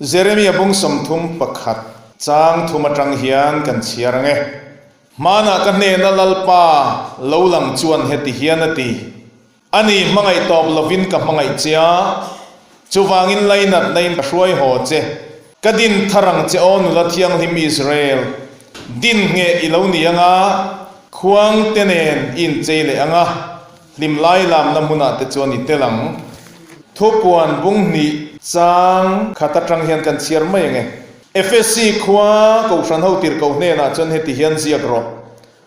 Jeremia bung som thum pakhat chang thuma tang hian kan chiarange mana kan ne na lalpa lo lang chuan heti hian ati ani mangai top lovin ka mangai chia chuwangin lainat nain hruai ho che kadin tharang che on la thiang him Israel din nge ilo ni anga khuang tenen in chele anga lim lai lam na muna te chuan itelang thupuan bung ni chang khata tang hian kan chiar mai nge FSC khwa ko san ho tir ko ne na chon heti hian ziak ro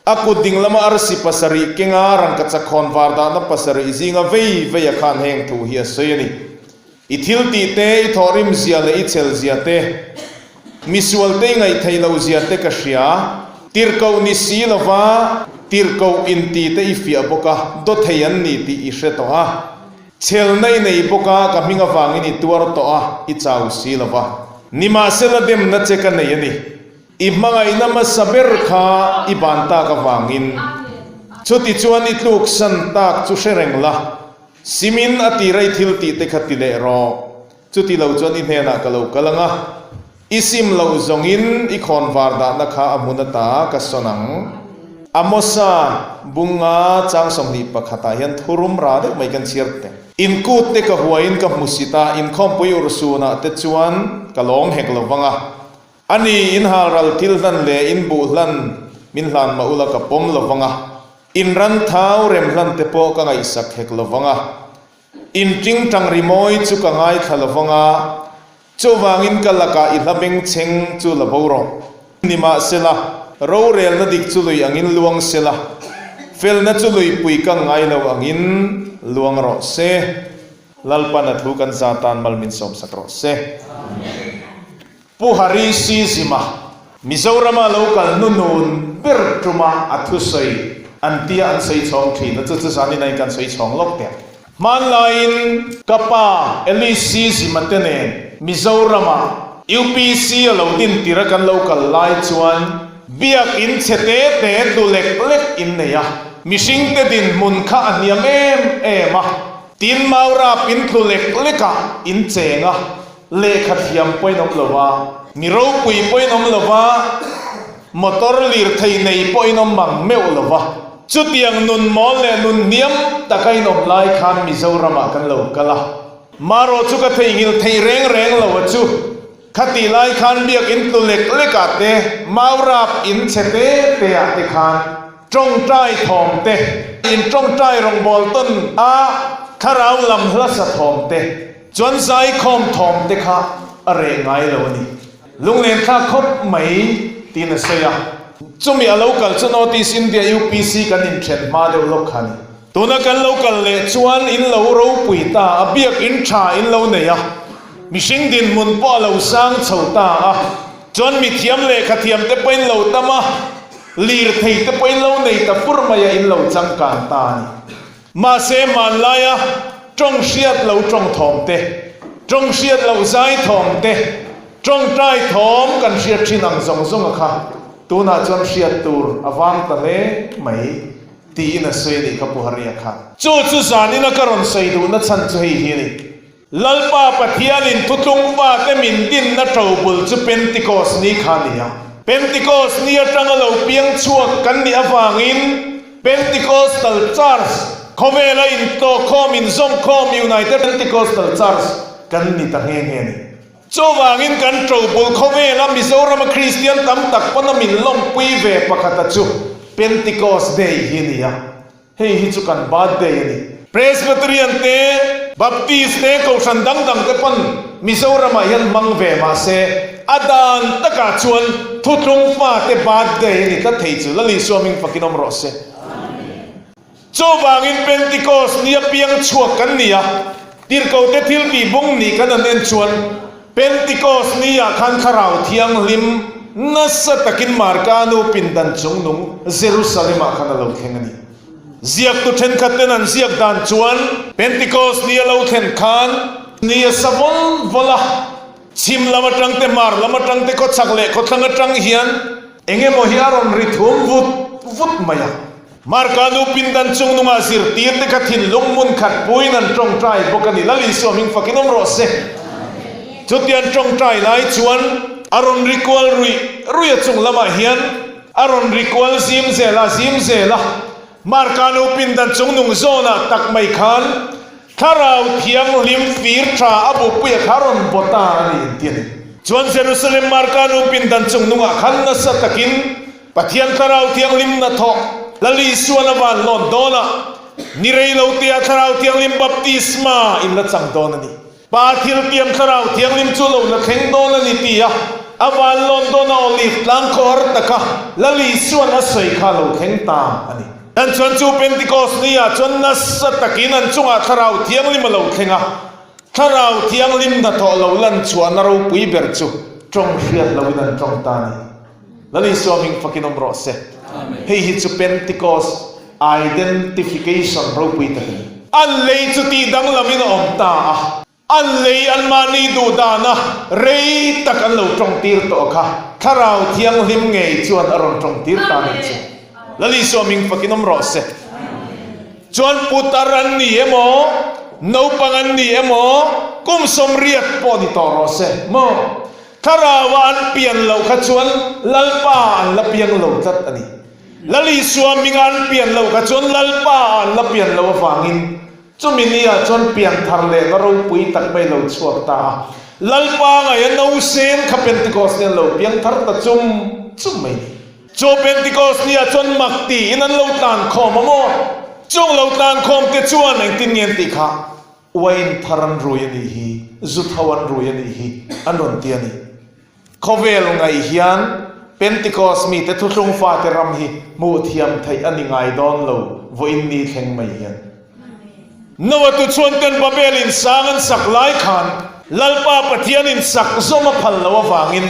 aku ding lama arsi pasari kenga rang ka chakhon warda na pasari zinga vei vei khan heng thu hi asayani ithil ti te thorim zia le ichel zia te misual te ngai thailo zia te ka hria tir ko ni si lova tir ko in ti te ifia boka do theian ni ti i hre to a chel nei nei boka ka minga wangin i tuar to a i chau si lova nima sela dem na che ka nei ani i mangai nama saber kha i banta ka wangin chuti chuan i tluk san tak chu sereng la simin ati rai thil ti te khati le ro chuti lo chuan i hena ka lo kalanga isim lo zongin i khon warda na kha amunata ka sonang amosa bunga chang somni pakhata hian thurum ra de mai kan chiarte in kut te ka huain ka musita in khompui ursuna te chuan kalong hek lovanga ani in haral tildan le in buhlan minhlan maula ka pom lovanga in ran thau rem hlan te po ka ngai sak hek lovanga in ting tang rimoi chu ka ngai khalovanga chowangin kalaka ilabeng cheng chu laboro nima sela ro rel na dik chu lui angin luang sela fel na chu lui pui ka ngai lo angin luang ro se lalpa na thu kan zatan malmin som sakro se puhari si zima Mizorama local nunun ber tuma athusai antia an sei chong thi na chu sani nai kan sei chong lok te manlain kapa elisi zimatene Mizorama UPC lo din tirakan local lai chuan biak in chete te dulek lek in neya mishing te din mun kha aniam ema tin maura pin thulek leka in chenga le khathiam poinom lova miro pui poinom lova motor lir thei nei poinom mang meu lova chutiang nun mol le nun niam takai nom lai khan Mizorama kan lo kala maro chu ka thei ngil thei reng reng lo chu khati lai khan biak in tulek leka te maurap in chete te ate khan trong trai thom te in trong trai rong bol ton a kharau lam hla sa thom te chuan sai khom thom te kha are ngai lo ni lunglen kha khop mai tin seya chumi a local chu notice India UPC kan in thlen ma de lo khani tuna kan local le chuan in lo ro pui ta a biak in tha in lo ne ya mishing din mun po lo sang chhota a chon mi thiam le khathiam te pain lo tama lir thei te pain lo nei ta furmaya in lo changkan ta ni ma se man laya trong siat lo trong thom te trong siat lo zai thom te trong trai thom kan siat thinang zong zong kha tuna chon siat tur awang ta le mai ti na se ni ka puharia kha chu chu zani na karon sei du na chan chu hi hi ni lalpa pathianin thutlung pa te min din na trobul chu Pentecost ni khania Pentecost ni atang lo piang chuak kan ni awangin Pentecostal Church khowela in to khom in zom khom United Pentecostal Church kan ni ta he he ni chowangin kan trobul khowela Mizorama Christian tam tak pona min lom pui ve pakhata chu Pentecost day hi ni ya hei hi chu kan birthday ni Presbyterian te Baptist te ko san dang dang te pan Mizorama yan mang ve ma se adan taka chuan thutlung pa te birthday ni ta thei chu lali swaming pakinom ro se chowangin Pentecost ni piang chuak kan nia tir ko te thil bi bung ni kan an chuan Pentecost ni ya khan kharau thiang lim nasa takin markanu pindan chung nung Jerusalem khan lo thengani ziak tu then khaten an ziak dan chuan Pentecost ni lo then khan ni savol vola chim lama tang te mar lama tang te ko chakle ko thanga tang hian enge mo hiaron ri thum vut maya markanu pindan chung nunga sir tir te khathin lungmun khat puin an trong trai bokani lali swaming fakinom ro se ชุดเตียนจงใจไล่ชวนอารมณ์ริกวลรุยจงละมาเฮียนอารมณ์ริกวลซิมเซละมาร์กานูปินดันจงนุงโซนะตักไม่คันถ้าเราเทียงลิมฟีร์ทราอบุปยคารอนบตานี่เตียนชวนเยรูซาเล็มมาร์กานูปินดันจงนุงขันนัสตักินปะเทียนถ้าเราเทียงลิมนัทอกละลีส่วนวันลอนโดนะนี่เรื่องเราเทียถ้าเราเทียงลิมบัพติสมาอินละจังโดนะนี่ปาทิลเทียมถ้าเราเทียงลิมจุลละเข่งโดนะนี่ตีอะอวันลอนโดนะอลิฟลังคอร์ตะคะละลีส่วนอาศัยข้าเราเข่งตามอันนี้นั่นชวนจูเป็นติโกสนี่อ่ะชวนนัสตะกินนั่นจงอ่ะถ้าเราเทียงลิมเราเข่งอ่ะถ้าเราเทียงลิมนัทอกเราลันชวนเราปุยเบิร์จูจงเชียดเราดันจงตานี่ละลีส่วนมิงฟักกินอมรอเซ่เฮ้ยจูเป็นติโกสidentification เราปุยตะกินอันเลยจุดที่ดังละมินอมตาอันเลยอันมานีดูดานะเรย์ตะกันเราจงตีร์ตัวค่ะถ้าเราเทียงลิมไงชวนอารมณ์จงตีร์ตานี่จูละลิสวามิงฟักกินอมรอเซจวนปุตารันนี่เอโมนูปังนี่เอโมกุมสมเรียดปอดิตอรอเซโมถ้าเราวันเปลี่ยนเราขจวนลัลปาอันละเปลี่ยนเราจัดอันนี้ละลิสวามิงอันเปลี่ยนเราขจวนลัลปาอันละเปลี่ยนเราฟังอินจุมินีจวนเปลี่ยนทางเลก็เราปุยตักไปเราชวกตาลัลปาไงนูเซนขับเป็นติโกสเนี่ยเราเปลี่ยนทางตะจุมไม่โจเป็นติโกสเนี่ยจนมักตีนั้นเราตานคอมโมจงเราตานคอมเตจวนในตินเงียนติค่ะวันทารันรวยนี่ฮีจุดฮวันรวยนี่ฮีอันนนเตียนี่เขาเวลไงเฮียนเป็นติโกสมีแต่ทุกทรงฟ้าเตรำฮีมูเทียมไทยอันนี้ไงดอนเราวันนี้แข่งไม่เฮียนนวัตชวนกันบาเบลินสร้างสักหลายขันลัลปาปะเทียนินสักสมพันละวฟังอิน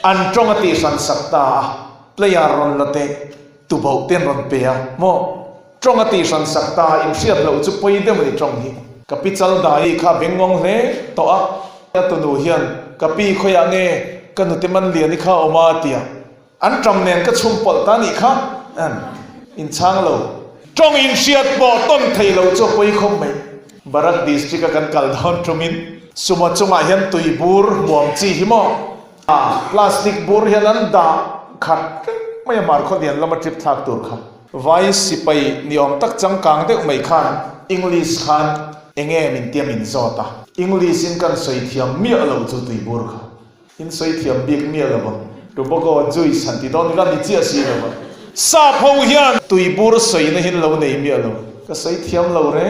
อันจงอติสันสักตาเปลี่ยนรอนละเตตุบเอาเต้นรอนเปียโมจงอติสันสักตาอินเสียดเราจุปยเดมันจงฮีกับพิจัลได้ข้าเบงงงเลยต่ออะตุนูเฮียนกับปีขยันเงกันนุติมันเลียนี่ข้าออกมาเตียอันจำเนียนก็ชุมปลตานี่ข้าอันอินช่างเราจงอินเสียดบ่ต้นไทยเราจุปยคมไหมบารักดิสติกกันกัลดอนจมินสมมติจงอาเฮียนตุยบูร์บวมจีหิมอพลาสติกบูร์เฮียนันดาขัดไม่มาคนเดียนเรามาจิบทักตัวครับไว้สิไปนิยมตักจังกังเด็กไม่ขันอังกฤษขันเองมินเตียมินโซตาอังกฤษกันใส่เทียมเมียเราจุดตุยบูร์ครับอินใส่เทียมบิ๊กเมียเราบ้างดูบอกว่าจุยสันติดอนนี่กันนี่เจียสีเราบ้างซาพาวเฮียนตุยบูร์ใส่ในหินเราในเมียเราก็ใส่เทียมเราเร่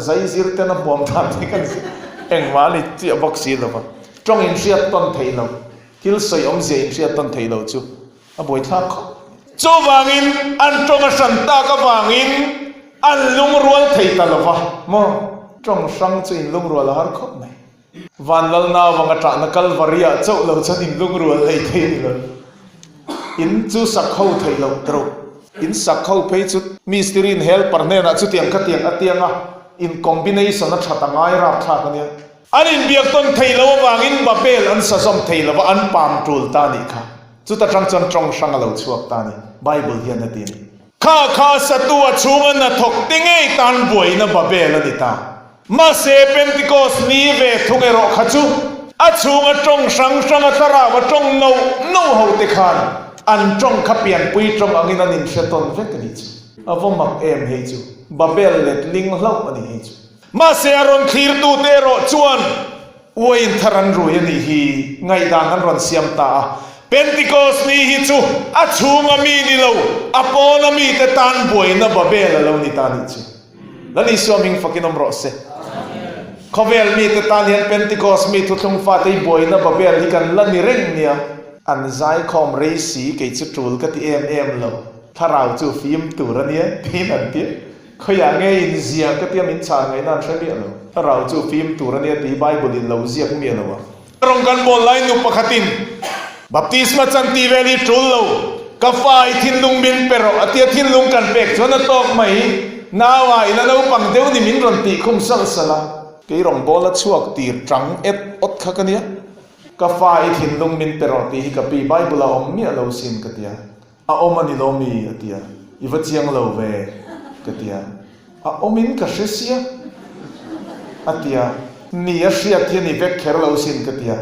ใจสิร์เตนะมอมทำที่กันเองว่านี่เจียบ็อกซี่เราบ้างจงอินเสียต้นไทยเราที่เราใส่เสียอินเสียต้นไทยเราจูอ่ะบ่อยทักโจวางอินอันจงสันตาก็วางอินอันลุงรัวไทยตลอดวะโมจงสังจุนลุงรัวละหาคบไหมวันละนาวังกระจานักลวารียโจเราจะดินลุงรัวเลยไทยนี่เลยอินจูสักเข้าไทยเราตรงอินสักเข้าไปจุดมีสตรีนเฮลปาร์เนนะจุดเตียงขัดเตียงอัดเตียงอ่ะอินคอมบิเนชันนัดชัดง่ายรับทักกันเนี่ยอันอินเบียกต้นไทยเราวางอินบาเบลอันสะสมไทยเราอันปามจูลตานี่ค่ะจุดตั้งจันทรงสังเราชวกตานี่ไบเบิลเฮียนตีนี่ข้าสัตว์ชูมันนัทกติงไอตันบวยนับบาเบลนี่ตามาเซเป็นติโกสนีเวทุกเอรอขจูอัชูมันจงสังตระว่าจงโนเฮาติขันอันจงขับเปลี่ยนปุยจงอังอินันินเชตอนเวกนี่จูอาวมักเอ็มเฮจูบาเบลเล็ดลิงเล่าอันนี้เฮจูมาเสียรอนคีร์ตูเตโรจวนวันทารันรูยันฮีไงดังนั้นรอนเสียมตาเป็นติโกสนี่ฮิจูอัจฉริยะมีนี่เราอปอนามีแต่ตันบวยนับเบลเรานี่ตานี่จูแล้วนี่สวมิงฟักกินอมรอเซเขาเวลมีแต่ตาเลียนเป็นติโกสมีทุกทุกฟ้าที่บวยนับเบลที่กันแล้วนี่เร่งเนี่ยอันใจคอมเรสีเกิดจุดจูลก็ที่เอ็มเราถ้าเราจูฟิล์มตัวนี้ที่นั่นที่เขาอยากไงอินเดียก็เตรียมอินชาไงนั่นใช่ไหมเราถ้าเราจูฟิล์มตัวนี้ที่ไบเบิลเราเสียกเมียเราวะตรงกันบนไลน์นุปขัดินบัพติสมาจันทีเวลีจูลเรากาไฟทินลุงบินเปรอะเตียทินลุงกันเป็กชวนตอกไหมน้าวายแล้วเราปังเดียวนี่มินรันตีคุมสัลสละกี่รองบอลช่วงตีจังเอ็ดอดขกันเนี่ยกาไฟทินลุงบินเปรอะตีกับปีไบเบิลเราอมเมียเราสินกันเดียอาอมันนี่เรามีกันเดียอีวัดเชียงเราเวกันเดียอาอมินกับเสียกันเดีย นี่เสียที่นี่เวกเคอร์เราสินกันเดีย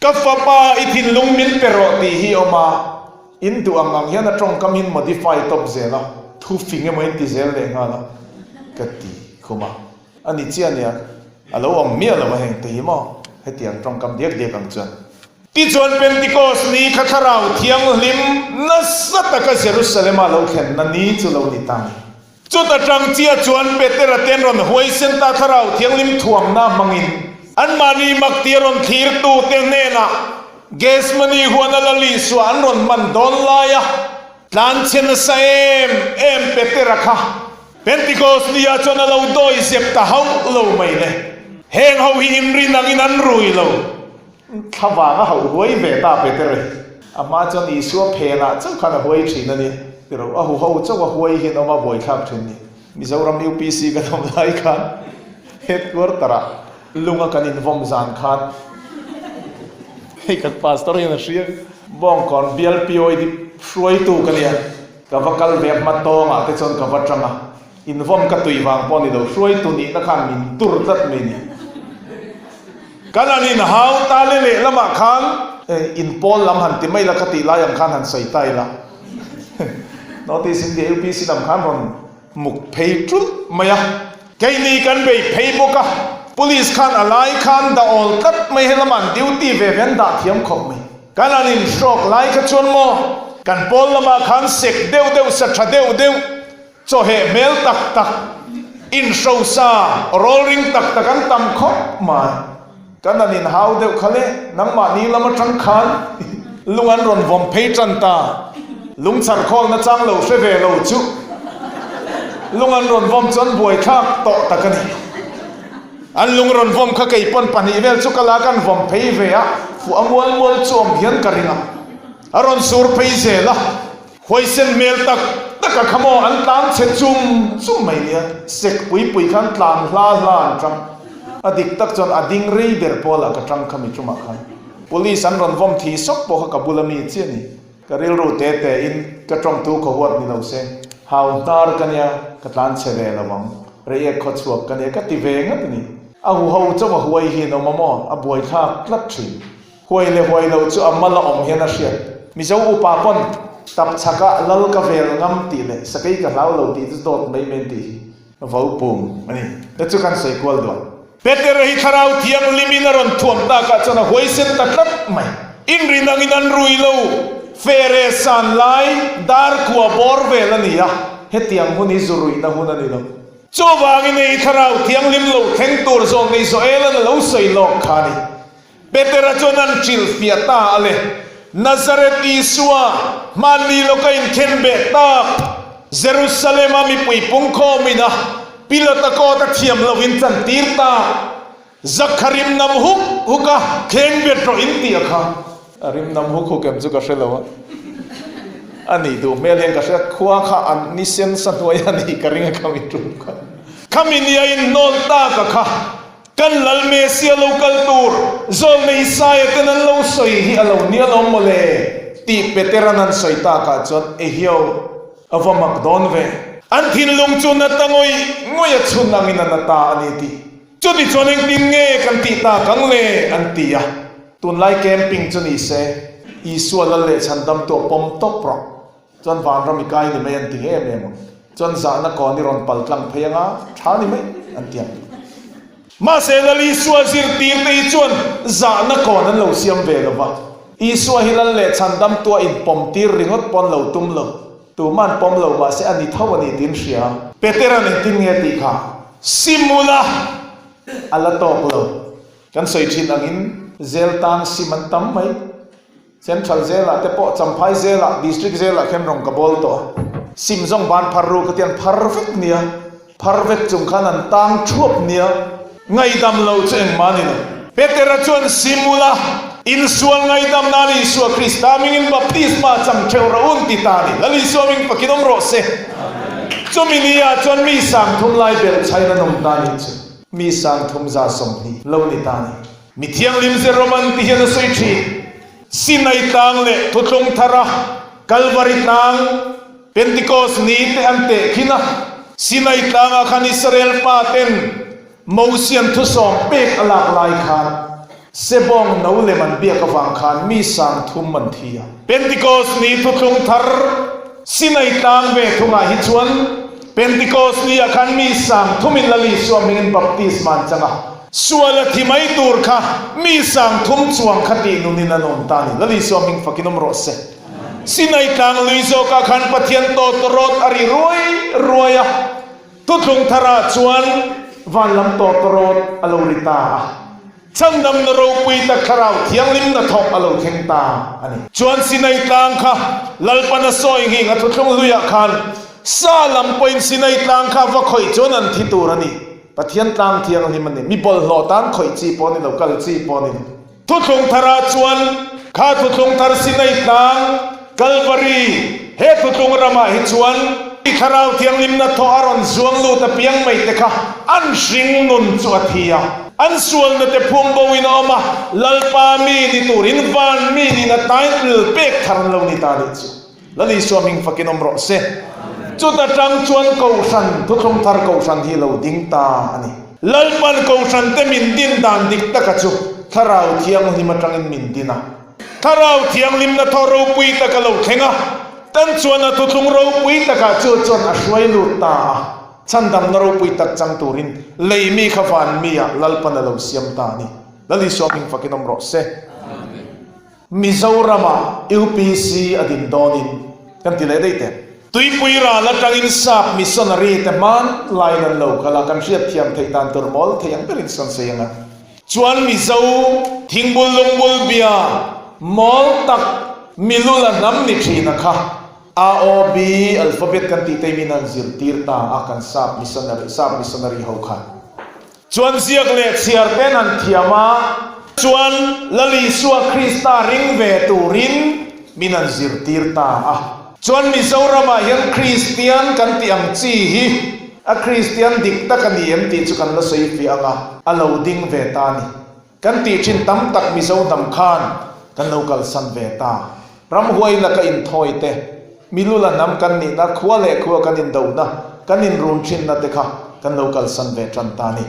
กับฟ้าป้าอิทินลุงมินเปรตีฮิออกมาอินตัวงังเฮียนะตรงกำมิน modify ตบเซลล์ทุฟิงเงมันติเซลเลยงาละกันดีคุมาอันนี้เจ้าเนี่ยเราอมเมียเรามาเห็นตีมั้งให้เตียงตรงกำเดียกกันจนที่จวนเป็นติโกสนี้ข้าทเราเทียงลิมนัสตะกเยรูซาเล็มเราเห็นนันนี้จุเราดิตังจุดตะจังเจียจวนเปเตระเตนรอนหวยเซนตาทเราเทียงลิมถ่วงน้ำมังอินอันมานีมักเตียรอนทีร์ตูเตเนนะเกสมันีหัวนัลลีสวนรอนมันดอนลายะลานเชนเซมเปเตระค่ะเป็นติโกสนี้จวนเราโดยเสพตาเฮาเราไม่เลยเฮงเฮาหิมรินังอินันรุยเราข้าวางเขาหวยเวตาเปเตระอามาจนอีสัวเพนะเจ้าขนาดหวยฉีนั่นนี่แต่เราเขาเจ้าว่าหวยเห็นเอามาบ่อยครับทีนี้มิจฉาเราไม่อุปสีกันทำไรกันเฮ็ดวัดตระลุงกันอินฟอร์มจานขาดให้กับพาสตอร์ยันเชียบ้องก่อนเบียลพิโอดิช่วยตู้กันเนี่ยกับว่ากัลเว็บมาโตงอ่ะแต่จนกับว่าจังอ่ะอินฟอร์มกับตุยวางปอนี่เราช่วยตู้นี้นักขันมินตุรตัดมินกันอันนี้หาวตาเล่ละมาขันอินปอลลำหันติไม่ละคติลายังขันหันใส่ใต้ละนอติสินเดียลพีสิลำขันรอนมุกเพย์จุลไม่อะแค่นี้กันไปเพย์บุกะpolice ขันอะไรขันดาออลตัดไม่ให้ละมันดิวตีเวเวนดาเทียมขบไม่กันอันนี้ช็อกไล่ขจวนโมกันปอลละมาขันเสกเดียวสัตว์เดียวโจเหเมลตักอินโซซาโรลลิงตักกันตำขบมากันนั่นอินฮาวเดียวเขาเลยนังมานี่ละมาจังขันลุงอันรอนวอมเพย์จันตาลุงสันคอลนะจังเราเชเวเราจุลุงอันรอนวอมจนบวยข้าโตตะกันอันลุงรอนวอมข้าเกยปนปันอีเวลจุกลากันวอมเพย์เวียฟูอมวลจวมเฮียนกันริงอารอนสูร์เพย์เซล่ะหวยเซนเมลตักกะขโมอันตามเชจุ่มไม่เนี่ยเสกปุยขันตามลาจังอดิกตักจนอดิงรีเดอร์พอลกะจังขมิจุมาขันpolice อันรอนวอมทีซอกปะกับบุลมีเจนี่ก็เรียลรู้เตะอินกระจงตู้ขวดนี่เราเซฮาวตาร์กันเนี่ยกระลานเชเวลวังเรียกขดสวบกันเนี่ยก็ติเวงอ่ะนี่เอาหัวเจ้าหัวหินเอามาหม้อเอาบวยข้าคลัดชิหัวเราจะเอามาละอมเฮียนเชียมีเจ้าอุปาปนตับชักะลลกเวลงำตีเลยสกัยกับเราตีจะโดดไม่เมนตีว้าวปุ่มอันนี้แล้วจะกันใส่กวลด้วยเปเตอร์ฮิคาราวเทียงลิมินารอนท่วมตากะจนหัวเส้นตะครัดไม่อินรินังอินันรุยโลเฟเรสันไลดาร์กัวบอร์เวลนี่อะเฮตียงหุนิจุรุยนะหุนันนี่ละโจวางินฮิคาราวเทียงลิมโลเทงตูร์โซนอิสราเอลนั่นเราใส่โลกขานี่เปเตอร์จนันจิลฟิยตาอะไรนาซาเรตอิสัวมันนี่โลกัยเคนเบตาเยรูซาเล็มมีปุยปุงโคมินะพิลตะโกตะเทียมลวินจันตีร์ตาซักคาริมนำฮุกะเคนเบตโรอินตีอะค่ะริมนำฮุกเก็บจุกเชลวะอันนี้ดูเมเลนก็เชขวาข้าอันนิเซนสันตัวยันนี่กริงขมิจุกะขมินีอินนอลตากะค่ะกันลัลเมเซียโลกัลตูร์โซลเมย์ไซเตนันโลสอยฮิอโลเนียลอมเลตีเปเตรานันสอยตากะจนเอฮิโออวามักดอนเวอันทินลุงจุนนัตงอยงอยชุนนังอินันตาอันนี้ตีจุดที่ชนเองตินเงกันตีตากังเลอันตีอะตุนไลแคมปิ้งจนอีเซอีส่วนละเลฉันดำตัวปมตกปรอกจนวานรามิกายนี่ไม่อันติงเอ็มจนจานกรนี่รอนปัลกลังพยังอ่ะช้านี่ไม่อันเตียงมาเซลลีส่วนสิรตีไปจนจานกรนั้นเราเสียมเวลวะอีส่วนฮิลันเลฉันดำตัวอินปมตีริงดปนเราตุ้มเราตัวมันปมเรามาเสอันนี้เท่าวันนี้ดินเสียเปเตรันติงเงติค่ะซิมูลาอัลตอกเรากันสวยชินอังินเซลตังซิมันตั้มไหมเซนทรัลเซล่ะแต่พอจำพายเซล่ะดิสตริกเซล่ะเข้มรงกบอลตัวซิมซงบานพารุกเตียนพาร์เฟกเนี่ยพาร์เฟกจุงขันันตังชุบเนี่ยไงดำเราเจงมานี่นะเปเตอร์ชวนซิมูลาอินส่วนไงดำนาลีส่วนคริสต์ามิงอินบัพติสมาจังเทวราอุนติตานีแล้วลีส่วนมิงปกิดอมโรเซจนมินีอาจนมีสังทุมไลเบลใช้ระนมตานีจุมีสังทุมซาสมนีเลวนิตานีมิเทียงลิมเซโรมันติเฮนสุยชีสินัยตังเลทุตงทาระกัลวาริตังเพนติโคสนีเตอันเตคินะสินัยตังอาคันอิสราเอลปาเตน mâu xiên thu sòng bếc alak lai khan se bong nấu le man bia ka wang khan mi sang thum man thia Pentecost ni thu thung thar sinai tang ve thunga hi chuan Pentecost ni akhan mi sang thumin lali suaming baptisman changa suala thimai tur kha mi sang thum chuang khati nunin anom tani lali suaming fakinom ro se sinai tang luizo ka khan pathian to torot ari roya thu thung thara chuan van lam to torot alorita chang nam na ro pui ta kharau thiang lim na thok alo theng ta ani chuan sinai tang kha lalpana soi ngi nga thuthung luya khan sa lam point sinai tang kha va khoi chuan an thi tur ani pathian tang thiang lim ani mi bol lo tan khoi chi pon ni lo kal chi pon ni thuthung thara chuan kha thuthung thar sinai tang Calvary he thuthung rama hi chuan kharau thiang lim na tho aron zuang lu ta piang mai te kha an hring nun chu athia an sual na te phum bo in oma lalpa mi ni turin van mi ni na title pek tharan lo ni ta ni chu lali swaming fakinom ro se chu ta tang chuan ko san thu thong thar ko san hi lo ding ta ani lalpan ko san te min din dan dik ta ka chu tharau thiang ni ma tang in min dina tharau thiang lim na tho ro pui ta ka lo thenga tan chuan a thu thung ro pui ta ka chu chuan a hruai lu ta chandam na ro pui tak chang turin leimi khawan mi ya lalpan lo siam ta ni lali shopping fakinom ro se Mizorama UPC adin donin kan ti le dei te tui pui ra la tangin sap missionary te man lainan lo kala kan riat thiam thei tan tur mol theiang perin san seyanga chuan mizo thingbul longbul bia mol tak milula nam ni thina kha AOB alphabet kan ti teminan zirtir ta akan sap missionary ho kha chuan ziak le chiar ten an thiama chuan lali suwa Krista ring ve turin minan zirtir ta chuan Mizorama hian Christian kan ti ang chi hi a Christian dik ta kan ni em ti chu kan la sei fi anga alo ding ve ta ni kan ti thin tam tak mizo dam khan kan local san ve ta ram huai la ka in thoi te milula nam kan ni na khwa le khwa kan in do na kan in run thin na te kha kan local san ve tran ta ni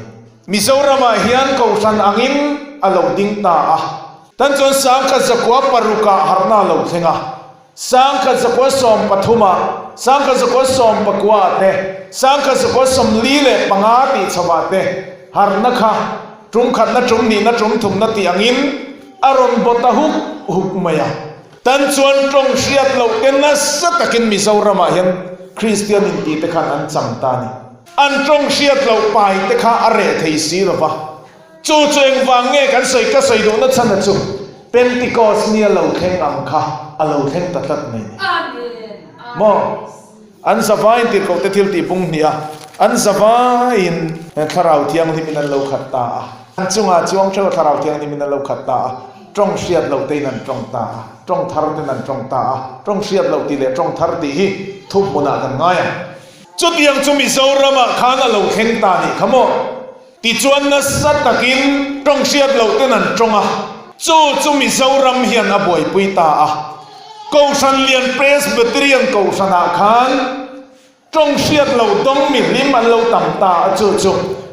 Mizorama hian ko san angin alo ding ta tan chon sang kha zakwa paruka harna lo thenga sang kha zakwa som pathuma sang kha zakwa som pakwa te sang kha zakwa som li le panga ti chawa te harna kha tum khat na tum ni na tum thum na ti angin aron bota huk maya tan chuan trong hriat lo ten na satakin Mizorama hian Christian in ti te khan an chang ta ni an trong hriat lo pai te kha are thei si lova chu cheng wang nge kan sei ka sei do na chan na chu Pentecost ni lo theng ang kha alo theng ta tat nei ni amen mo an zavain ti ko te thil ti pung nia an zavain tharau thiang ni min an lo khat ta an chunga chuang thau tharau thiang ni min an lo khat ta trong hriat lo te nan trong ta trong thar te nan trong ta trong hriat lo ti le trong thar ti hi thup mona kan ngai chu tiang chu Mizorama khan alo theng ta ni khamo ti chuan na satakin trong hriat lo te nan trong chu Mizoram hian a boi pui ta ko san lian Presbyterian ko sana khan trong hriat lo dong mi lim an lo tam ta chu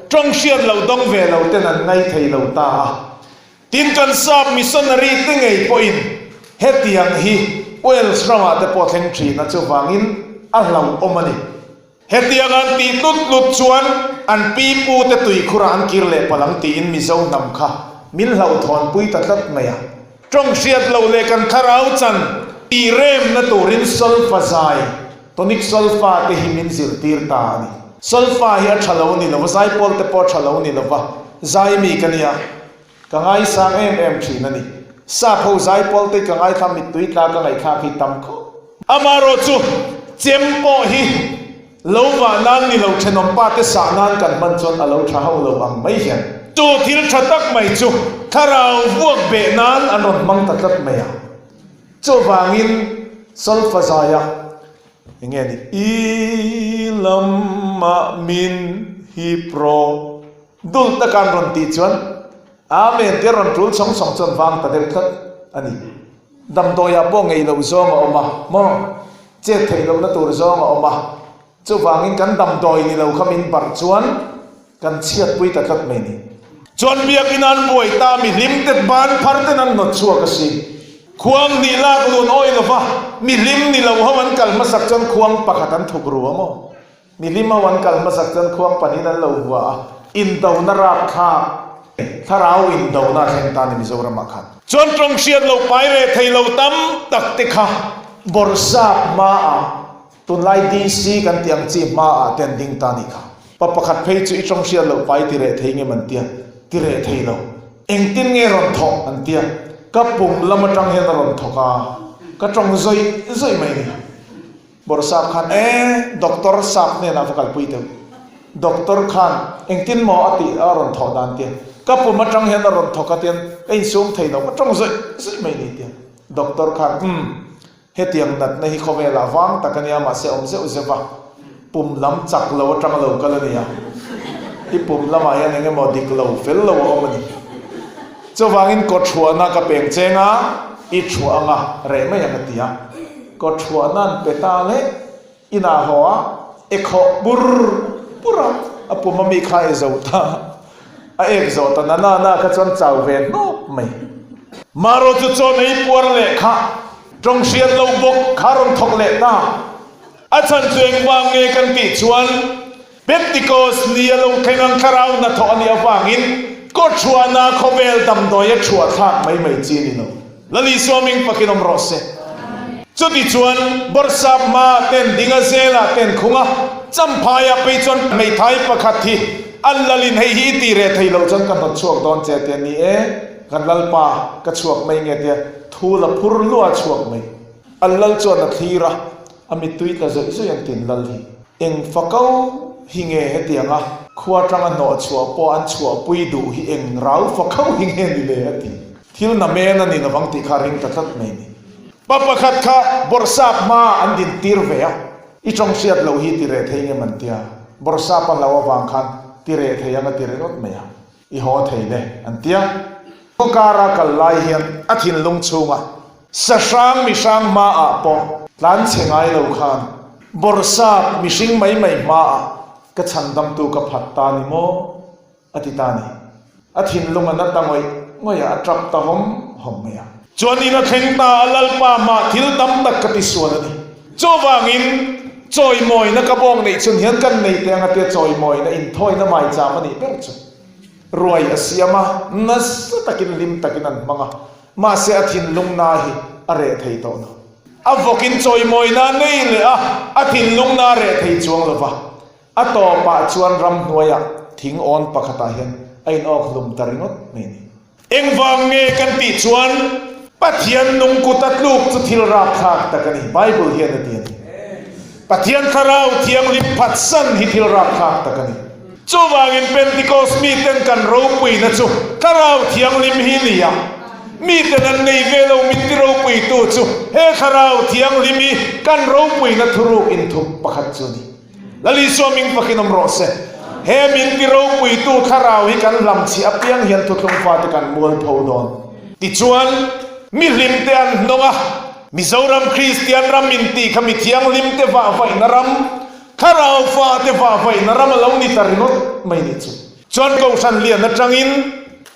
trong hriat lo dong ve lo te nan ngai thei lo ta tin kan sap missionary te ngei po in hetiang hi oil strama te po theng thi na chu wangin a hlau omani hetiang an ti tut lut chuan an pi pu te tui khura an kirle palang ti in Mizo nam kha min hlau thon pui ta tat maya trong hriat lo le kan tharau chan ti rem na turin sulfa zai tonic sulfa te himin zirtir ta ni sulfa hi thalo ni lo zai pol te po thalo ni lo wa zai mi kania kangai sang em thin ani sa pho zai pol te kangai tham mi tui ta ka ngai kha khi tam kho amaro chu chempo hi lo wa nan ni lo thenom pa te sa nan kan man chon alo tha ho lo ang mai hian chu thil thatak mai chu tharau vuak be nan anon mang ta tat mai chu wangin sulfa zaya nge ni ilamma min hi pro dul ta kan ron ti chuan amen te ron tul song chon wang ta del khat ani dam do ya bo ngei lo zong oma mo che thei lo na tur zong oma chu wangin kan dam doi ni lo khamin par chuan กันเชียดปุยตัดตัดไม่นี่จนเบียกินันป่วยตามีลิมเต็ดบานพัดแต่นั้นหนดชัวกสิควงนี่ลากลุนอ้อยหรอวะมีลิมนี่เราหัววันกัลมาสักจนควงปะขัดันถูกรัวมั้งมีลิมมาวันกัลมาสักจนควงปนินันเราหัวอินเตอร์นราคาถ้าเราอินเตอร์นาเห็นตาในมิโซรามักขันจนตรงเชียดเราไปเลยไทยเราตั้มตักติค่ะบริษัทมาตุนไลดีซีกันเตียงจีมาเต็นดิ้งตานิค่ะปะปะขัดเพย์จุยตรงเชียดเราไปที่เรทเงี้ยมันเตียที่เรทเราเองตินเงี้ยรอนทองอันเตียก็ปุ่มละมาจังเห็นรอนทอกาก็ตรงใจไม่นี่บริษัทขันด็อกเตอร์สับเนี่ยนะฟังกันปุยเตอด็อกเตอร์ขันเองตินหมออติอารอนทอดันเตียก็ปุ่มมาจังเห็นรอนทอกาเตียเองสูงไทยเราก็ตรงใจไม่นี่เตียด็อกเตอร์ขันเฮตียงนัดในฮิโคเวลาวังตะกันยามาเซอมเซอุเซวะปุ่มล้ำจักเราจังเรากันเลยเนี่ยอีปุ่มละมาอย่างเงี้ยมอดิกเราเฟลเราอมันจะวางินกดชัวนักกับเปงเจงะอีชัวงะเร่ไม่ยังตียกดชัวนั่นเปตาเลอินาหัวเอกขบุระอปุ่มมันมีใครจะอุตาเอกจะอุตาน่าก็จนเจ้าเวนโน้ไม่มารถจะในปวดเลยค่ะตรงเชียนเราบกคารอนทกเล็ดนะอาจารย์จงวางเงกันติชวนเบติโกสเนียเราแข่งคาราวนัทอันยาวางินก็ชวนนาคเวลดำดอยชวนท่าไม่จีนิโนแล้วลิสวามิงปักินอมรสจุดที่ชวนบริษัทมาเต้นดิงเซลาเต้นคุงะจำพายไปจนไม่ไทยประคัตที่อัลลลินให้ฮีตีเรทให้เราจนกันหดช่วงตอนเจเตนี่กันลัลปากระช่วงไม่เงี้ยเดียทูลพูรลัวช่วงไม่อัลลัลจวนทีระอามิตุยตาจะอิสุยันตินลัลฮีเองฟักเอาหิงเฮตียงะขวาจังอันโนชัวปออันชัวปุยดูฮิเองเราฟักเอาหิงเฮนี่เลยทีที่นั่นเมนันนี่นะบังติคาริงตัดไม่นี่ปะปะขัดข้าบริษัทมาอันดินตีร์เวียอีจงเสียดเราฮีตีเรทเฮงมันเตียบริษัทปันเราวางคันตีเรทเฮยังตีเรนอดไม่อะอีหัวเทยเลยอันเตียก็การกัลไลเฮียนอาทินลงชูงะสร้างมิช่างมาปอหลานเชงไอเราคันบริษัทมิชิงไม่มาก็ฉันดำตัวกับผัดตานิโมอธิตานีอาทินลงอันนั้นตั้งไว้งอยอัตรับตาหอมไม่อะจวนนี้นะเข่งตาลัลปามาทิลดำตักกติส่วนนี้โจวางินจอยมอยนะกระบองในชนเห็นกันในเตียงอาเตียจอยมอยนะอินทอยนะไม่จามันนี่เป็นจุรวยอาเซียมานัสตะกินลิมตะกินันมังมาเสียทินลุงนาฮีอะไรไทยโตนะอาวกินจอยมอยนานี่เลยอาทินลุงนาเรไทยจวงเลยวะอต่อปะชวนรำหน่วยทิ้งออนปะขตาเห็นไอ้นอกลุมตริงดไม่นี่เอ็งวางเงกันติชวนปัทยันนุงกุตัดลูกจุดที่รักหักตะกันนี่ไบเบิลเฮียนเตียนปัทยันคาราวเทียงลิปัดสันฮิที่รักหักตะกันนี่จูวางินเป็นติโกสมีเต็นกันรูปุยนะจูคาราวเทียงลิมฮิลียามีเต็นในเวลามิติรูปุยตัวจูเฮคาราวเทียงลิมีกันรูปุยนะทุรุอินทุปะขัดจูนี่แล้วลิสวามิงปะกินอมรสเฮมินติรูปุยตัวคาราวฮิกันลำชีอเปียงเฮียนทุกลงฟ้าตะกันมวลพาวดอนติจวนมีลิมเตียนนงะมิโซรัมคริสเตียนรัมมินตีขมิเทียงลิมเตว่าไฟนรัมข้าเราฟ้าเตว่าไฟนรัมเรานิตารินดไม่นิจุจนกูฉันเลียนนัจังอิน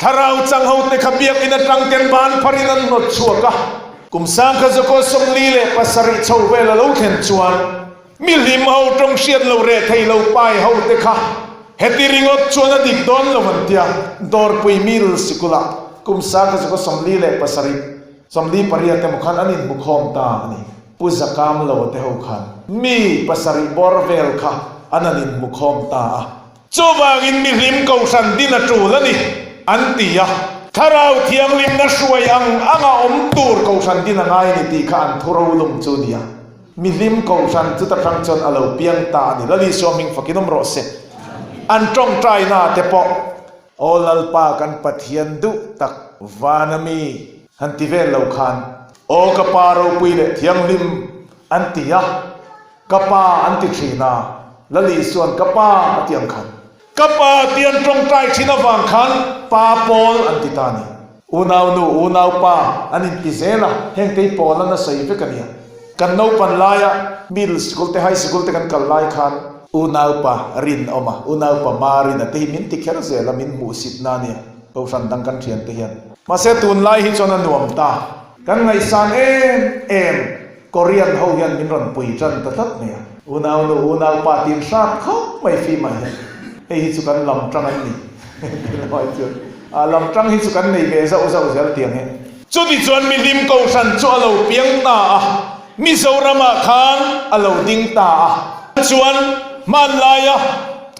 ข้าเราจังเฮาเตขบียกอินจังเกนบานพารินันนดชัวกะกุมสังขจโกสมลีเลปัสริชาวเวลเราเข็นจวนมีลิมเฮาตรงเชียนเราเรทให้เราไปเฮาเตขะเฮติริงดชวนดิกดอนเราวันเดียดอร์ปุยมิลสิกุลากุมสังขจโกสมลีเลปัสริสมดีปริยัติมุขันอันนี้มุขอมตาอันนี้ปุจกรรมเราเทวขันมีปัสริบอร์เวลค่ะอันนี้มุขอมตาจูบางินมีลิมกูสันดินจูแล้วนี่อันตียะถ้าเราเทียงลิมนัช่วยอังอมตูร์กูสันดินง่ายนี่ตีขันทุรุลุมจูเนียมีลิมกูสันจุดตะครั้งจนเราเปียงตานี่แล้วลิสวามิงฟักินอมรสอันจงใจน่าเตปอโอลัลปากันปะเทียนดุตักวานามีฮันติเวลเราขันโอกปาเราปุยเลเทียงลิมอันติยะกปาอันติชีนาละลีส่วนกปาเตียงขันกปาเตียนตรงใจชินวังขันปาปอลอันติตานีอูนาวนูอูนาวปาอันอินติเซนะเฮงตีปอลนั่นใส่เฟกันเนี่ยกันโนปันลายมิดสกุลเตไฮสกุลเตกันกัลลายขัน unau pa rin oma unau pa marin ate min ti kher ze la min mu sit na nia ko san dang kan thian te hian ma se tun lai hi chona nuam ta kan ngai san em korean ho hian min ron pui chan ta tat nia unau pa tin sat khop mai fi mai hi chu kan lam tang an ni loi chu lam tang hi chu kan nei ve zau zel tiang he chu ti chuan mi lim ko san chu alo piang ta a Mizorama khan alo ding ta a chuan man laia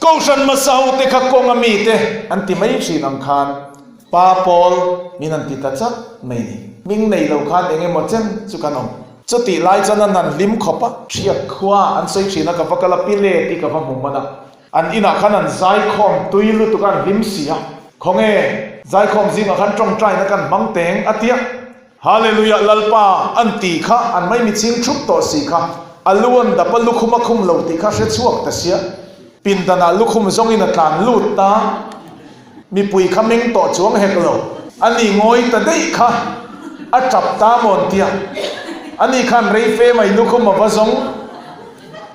ko san masau te kha kong ami te anti mai sin ang khan pa pol min anti ta chak mai ni ming nei lo khan enge mo chen chu kanom chu ti lai chana nan lim khopa thia khwa an sei china ka pakala pile ti ka mu mana an ina khan an zai khom tuilu tu kan lim sia khonge zai khom zinga khan trong trai na kan mang teng atia hallelujah lalpa anti kha an mai mi ching thup to si kha aluan da pa lukhuma khum lo ti kha se chuak ta sia pin dana lukhum zong in atlan lut ta mi pui khaming to chuang hek lo ani ngoi ta dei kha a chap ta mon tia ani khan rei fe mai lukhum ma zong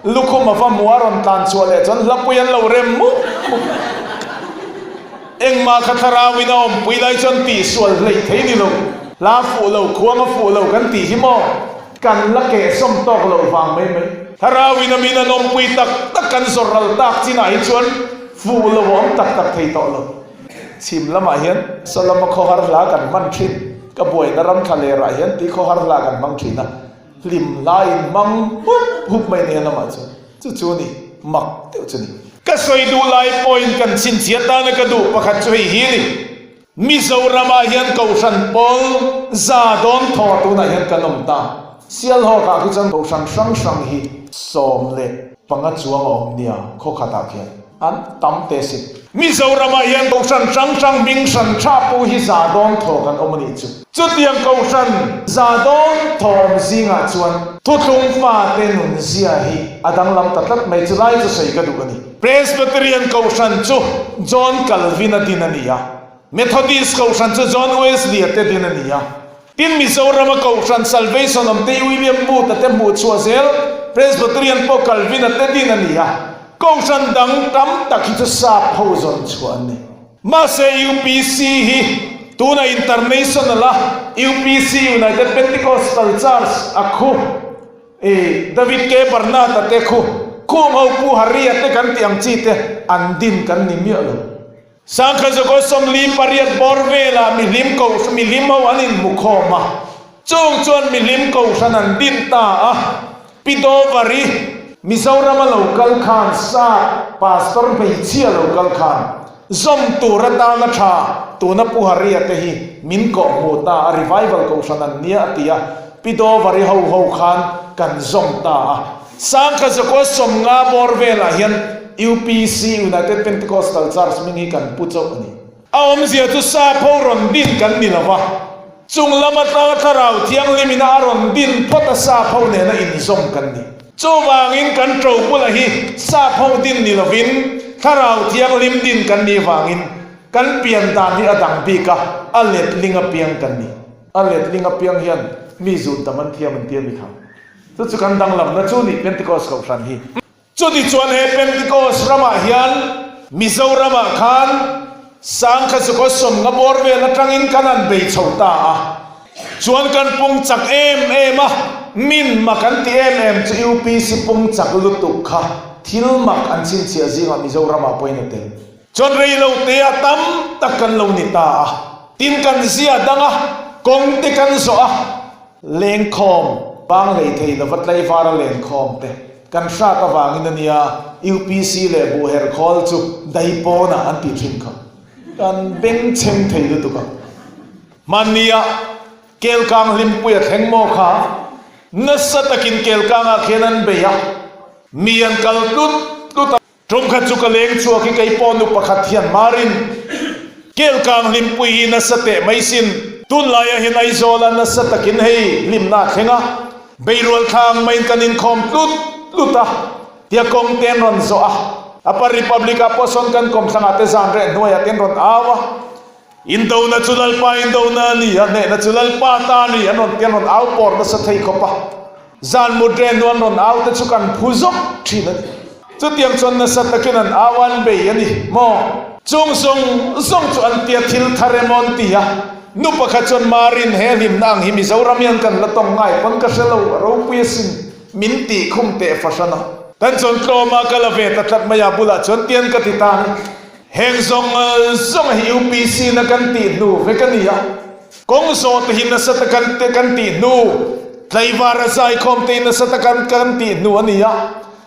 lukhum ma muaron tlan chuale chon lapuyan lo rem mu eng ma khathara winom pui lai chon ti sual lei thei ni lo la fu lo khuang fu lo kan ti hi mo kan la ke som tok lo wang mai tharawi na mina nom pui tak kan soral tak china hi chuan fu lo om tak thei to lo chim lama hian salama kho har la kan man thin ka boi na ram thale ra hian ti kho har la kan mang thina lim lain mang hup mai ne lama chu ni mak teu chu ni ka soi du lai point kan sin chia ta na ka du pakhat chu hi ni Mizorama hian ko san pol za don tho tu na hian kanom ta sial ho ka ki chan ko san sang hi som le panga chuang om nia kho khata khian an tam te si Mizorama hian ko san sang ming san cha pu hi za don tho kan omani chu tiang ko san za don thom zinga chuan thu tung fa te nun zia hi adang lam tatlat mai chulai chu sei ka du ani Presbyterian ko san chu John Calvin dinania Methodist ko san chu John Wesley te dinania tin Mizorama ko san Salvation om te William Booth te mu chuazel Presbyterian po Calvin te dinania ko san dang tam takhi chu sa pho zon chuan ni ma se UPC hi tuna international UPC United Pentecostal Church akhu David K Barnard te khu ho pu haria te kan tiang chi te andin kan ni mi lo Sangka ko som li pariat borvela mi lim ho anin mukhoma chung chuan mi lim ko sanan din ta pido vari Mizorama local khan sa pastor bai chia local khan zom tura ta na tha tu na puharia te hi min ko mo ta revival ko sanan nia tia pido vari ho khan kan zom ta sangka ko som nga borvela hian UPC United Pentecostal Church mingi kan pucho ani awam zia tu sa phoron din kan ni lawa chung lama ta tharau thiang limina ron din phota sa pho ne na in zom kan ni chu wangin kan tro pula hi sa pho din ni lovin tharau thiang lim din kan ni wangin kan pian dan ni adang bi ka alet linga piang kan ni alet linga piang hian mi zu taman thiam an tiam mi kham chu kan dang lam na chu ni Pentecost ko san hi Chudi chuan he Pentecost rama hian Mizorama khan sangkha chu ko som nga borve la tangin kanan bei chhota chuan kan pung chak em min makan ti em chu UPC pung chak lutuk kha thil mak an chin chia zinga Mizorama poinate chuan rei lo te atam takan lo ni ta tin kan zia danga kong te kan zo leng khom bang lei thei da vatlai fara leng khom te kan sha ka wangin ania UPC le bu her khol chu dai po na an ti thin kha kan beng cheng thei lu ka mania kel kang lim pu ya theng mo kha nasa takin kel kang a khenan be ya mian kal tut trum kha chu ka leng chu ki kai po nu pakhat hian marin kel kang lim pu hi nasa te mai sin tun la ya hin ai zola nasa takin hei lim na thenga beirol khang main kanin khom luta tia kong ten ron zo apa republic aposon kan kom sanga te zan re noya ten ron awa indo na chulal pa indo na ni ane na chulal pa ta ni anon ten ron aw por na sa thei khopa zan mudren ron aw te chukan phuzok thina จุดเตียงชนนัสตะกินันอาวันเบยนี่โมจงทรงจวนเตียทิลทารมอนตียนุปขจนมารินเฮลิมนางหิมิเจ้ารำยันกันละตองง่ายปังกษลเราเปียสินมินตีคุมเตะฟัชนะแต่จนโตมากะละเวตัดมายาบุลาจนเตียนกติตานเฮงทรงฮิวปีซีนักันตีนูเวกันนี่ยกงโซตหินนัสตะกันตีนูไลวาระใจคอมตีนัสตะกันตีนูอันนี้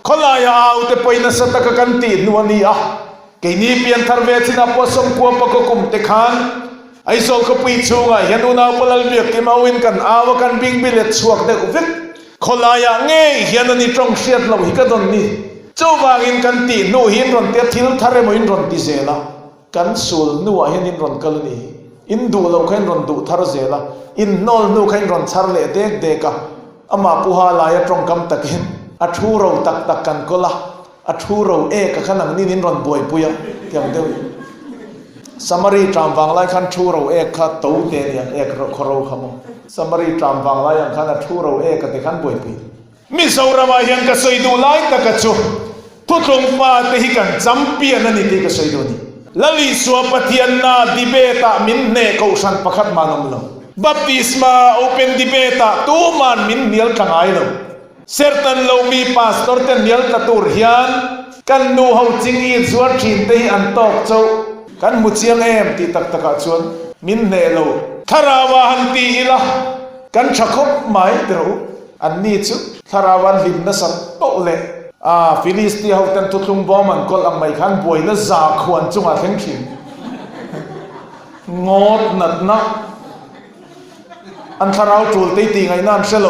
คนลายเอาแต่ไปนัสตะกันตีนูอันนี้เกนี่เปลี่ยนทาร์เวชินาปอสมกัวปะกุมเตขันไอโซกปีชูงยันอุณาปลลเบียกที่มาวินกันอาวกันบิงบิเลตสวกเด็กวิกคนลายเงยยันนี่ตรงเสียดเราหิกดอนนี่เจ้าวางินกันตีนูหินรอนเตียทิลทาร์เรมหินรอนติเซล่ากันสูลนูหินรอนกัลนี่อินดูเราขันรอนดูทาร์เซล่าอินนอลนูขันรอนชาร์เลเด็กอามาปูฮาลายตรงกำตะกินอัทูเราตักกันก็ละอัทูเรากับขนังนี่นินรอนบวยปุยเตียงเดียวสมารีตรามฟังไล่ขันทูเราข้าตู้เตียงคราวขโมสมารีตรามฟังไล่ยังขันทูเรากับเตขันบวยปุยมิสาวรามายังกระสวยดูไล่ตะกัจจุทุกองฟ้าเตหิกันจำเปียนันนี่กระสวยดูนี่ลลิสวปฏิยันนาดิเบตามินเนกอุชันประคัตมานมโลบัพติสมาโอเปนดิเบตาตูมันมินเนียลกังไอโลเซอร์ตันโลมีพาสตอร์เตนเนียลตะตูร์ฮิอันกันนูเฮาจิงอีจวดชินเตอันตอกโจกันมุจียงตีตักตะกัจจวนมินเนโลทาราวาฮันตีอิละกันชักขบไม้เดรูอันนี้จุทาราวันลิมนัสโตเลฟิลิสตีเขาเต็มทุกลุงบอมันก็ลังไม่ขันบวยนัสจากขวนจุงอาเทงขิงงดนัดนะอันทาราวจูลตีตีไงนั่นเชลโล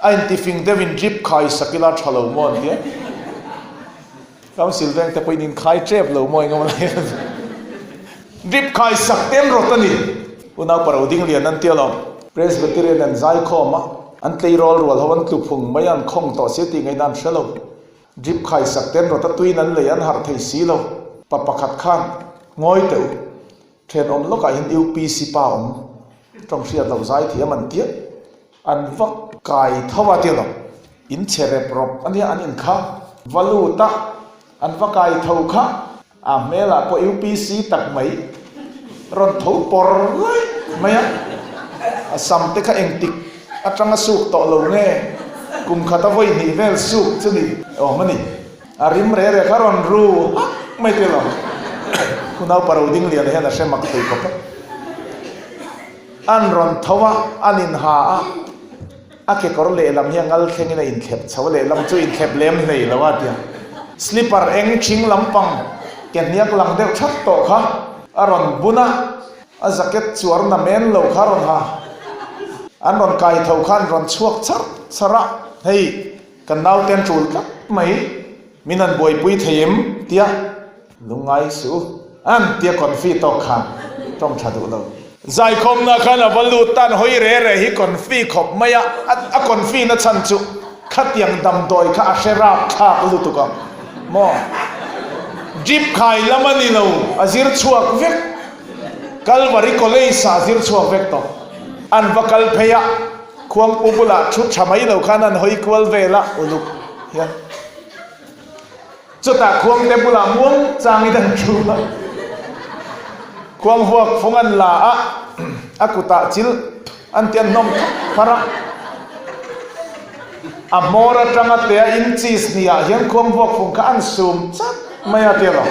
ไอ้ที่ฟิงเดวินจิบขายสกิลาชาโลมอนเนี่ยเขาสิลเวงแต่ไปนินขายเจ็บโลมอยก็มาเลยจิบขายสักเต็มรถนี่อุณาปราวดิ้งเรียนนั่นเที่ยวเราเพรสเบติเรียนนั่นใจคอมาอันตีรอลรัวเขาวันตุพุงไม่ยันคงต่อเสียตีไงนั่นเชลโลจิบขายสักเต็มรถตุยนั่นเลยอันหาร์ไทยสีโลปะปะขัดข้างง่อยเต๋อเทรนอมลูกไอ้เห็นยูปีสิป้าอมตรงเสียเราใจเที่ยมันเตี้ยอันวักไก่ทว่าเดียวเราอินเชเรปรบอันนี้อันอินข้าวาลูตาอันวักไก่เท่าข้าเมล่าพอยูปีซีตักไม่รอนทูปอร์เลยไม่อะสัมเตข้าเองติกอัตรังสุกต่อลงเน่กุมขัดไว้นี่เวลสุกชนิดอ๋อมันนี่อาริมเร่ข้ารอนรู้ไม่เท่าหรอกคุณเอาปารดิ้งเลียนให้นะเชมักตีกับอันรอนทว่าอันอินหาอาเกกอร์เลลำยังอัลเข่งในอินเข็บชาวเลลำจู่อินเข็บเล่มในละว่าเดียสลิปเปอร์เองชิงลำปังเก็บเนี้ยกลังเดียวชัดโตค่ะอารอนบุนะอาจะเก็ตสวนน้ำเมนเหลวค่ะรอนฮะอันรอนไก่เท่าขันรอนชวกชัดสระเฮ้ยกันดาวเต็นจูลกับไม่มินันบวยปุยเทียมเตียลุงไงสูอันเตียคอนฟีตอกขันต้องชัดดูเราใจคมนะขันวัลูตันหอยเร่ฮิคอนฟีขบไม่อะคอนฟีนัชันจุขัดยังดำโดยข้าเชราบข้าลุตุกมอจิบขายละมันนี่เราอาจิรชวกเวกกัลวาริโคเลสอาจิรชวกเวกต่ออันวักลเพยะควงอุบุลาชุดชามัยเราขันันหอยกวลเวละอุลุกยันจุดตาควงเตบุลาม่วงจางอีดันชูควงหัวฟงอันลาอากุตาจิลอันเตียนนมพระอมอร์จังเตียอินซีสเนียยังควงหัวฟงข้าอันซูมจัดไม่อาเตียหรอ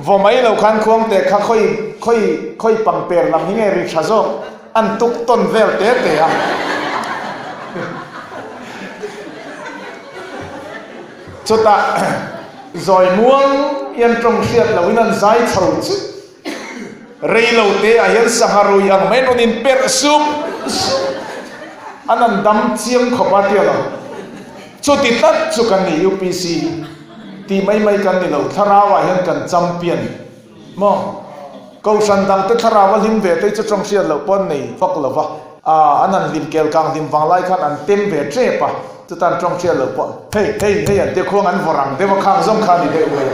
ว่าไม่เราคันควงแต่ข้าค่อยปังเปิดลำนี้ไงริชาโซอันตุกต้นเวลเตะเตะจุดตาจอยม่วงยันตรงเสียดเราวินันใจเฉาจุเรียเราเตะยันสังหารุยังไม่นนินเปิดซุปอันนั้นดำเชียงขบเตียเราจุดติดตัดจุกันนี่ยูพีซีที่ไม่กันนี่เราทาราวายันกันจำเปลี่ยนมอเขาสันดังแต่ทาราวาลิมเวทจะตรงเสียดเราปนนี่ฟักเราวะอันนั้นลิมเกลกังลิมฟังไล่ขันอันเต็มเวทเจ็บปะจะตันตรงเชียร์เลยปะเฮ้ยเดี๋ยวควงอันฝรั่งเดี๋ยวข้างซ้ำข้างนี่เดี๋ยวเลย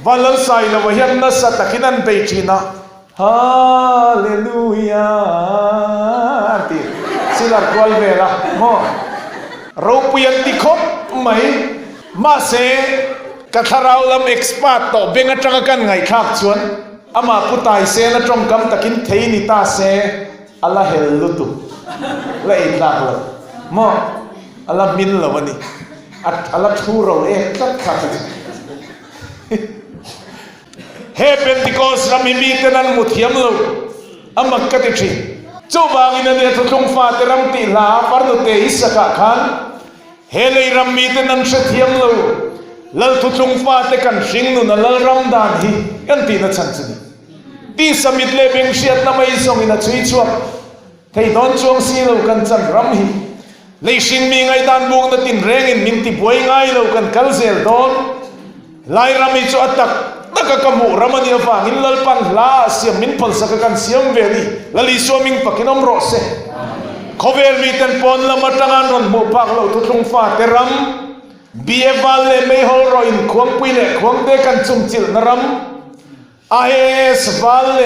วันละใส่เราเห็นนัสตะกินันไปจีน่าฮาเลลูยาตีสิลาร์กวลเวล่ะโมเราเปลี่ยนติคบไหม มาเสกะทาราวลำเอ็กซ์พาร์ตโตเบงจังกันไงครับชวนอามาผู้ตายเสนะจงกำตะกินเทนิตาเสอัลลาเฮลลุตุละอินลาละมออัลลามินละวันนี้อัลลาทูเราตัดขาดเฮเป็นติโกสรามิมีเตนันมุทิยมโลอามักกะติชีเจ้าบางอินเดียทุกฟาเตรัมติลาปาร์โนเตอิสกะขันเฮเลยรัมมีเตนันเสถียมโลลัลทุกฟาเตกันสิงนุนลัลรัมดานฮีกันตีนัดฉันสิตีสมิดเลเบงเชียตนาไม่ส่งอินัดช่วยชัวเที่ยดอนช่วงซีโลกันจันรัมฮีเลยสิงมีไงดานบุกนัดตินเร่งอินมินติบวยไงโลกันคัลเซลดอนไลรามิชัวตักนักกำมูรามันยาฟังอินลัลปันลาเสียมินพัลสักกันเสียมเวรีลัลิสวามิงปักินอมโรเซเขาเวลมีเต็นปอนละมาตั้งอันรอนบุพักโลทุกฟาเตรัมบีเอวัลเลไม่ฮอลรอยน์ควงปีเล่ควงเดกันจุ่มจิลนรัมอาเอสวัลเล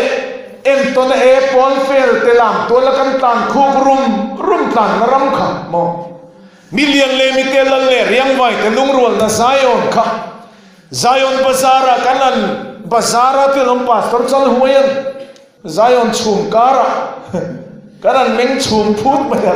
เอ็นตัวเอปอลเฟลเตลัมตัวละกันตันคุกรุมตันนรัมขับโมมิเลียนเลมิเตลเลเรียงไว้แต่ลุงรวลนะไซออนขับไซออนบาซาระกันนั้นบาซาระที่ลมปัสตอร์จัลหัวยันไซออนชุมการะกันนั้นเม่งชุมพูดไม่ได้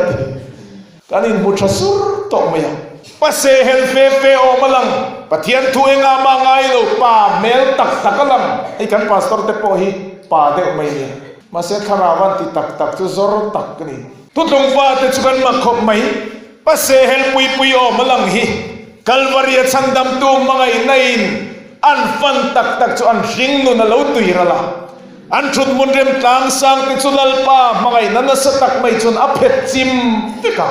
กันนี้มุชสุรตกไม่ยังปัสเซเฮลเฟเฟโอมาลังปะเทียนทุเองอามาไงโลป่าเมลตักตักลังไอ้กันปัสตอร์เตปโอฮีป่าเด็กไม่เนี่ยมาเสกคาราวันที่ตักจุซอร์ตักกันนี่ทุกตรงฟ้าเตจุกันมาขบไม่ปัสเซเฮลปุยโอมาลังฮีกัลวารีชันดำตูมังไงในอันฟันตักจุอันสิงนุนเลวตุยระละอันชุดมุนเรียมต่างสังติจุลลป้ามังไงนั่นสตักไม่จนอภิจิมติกา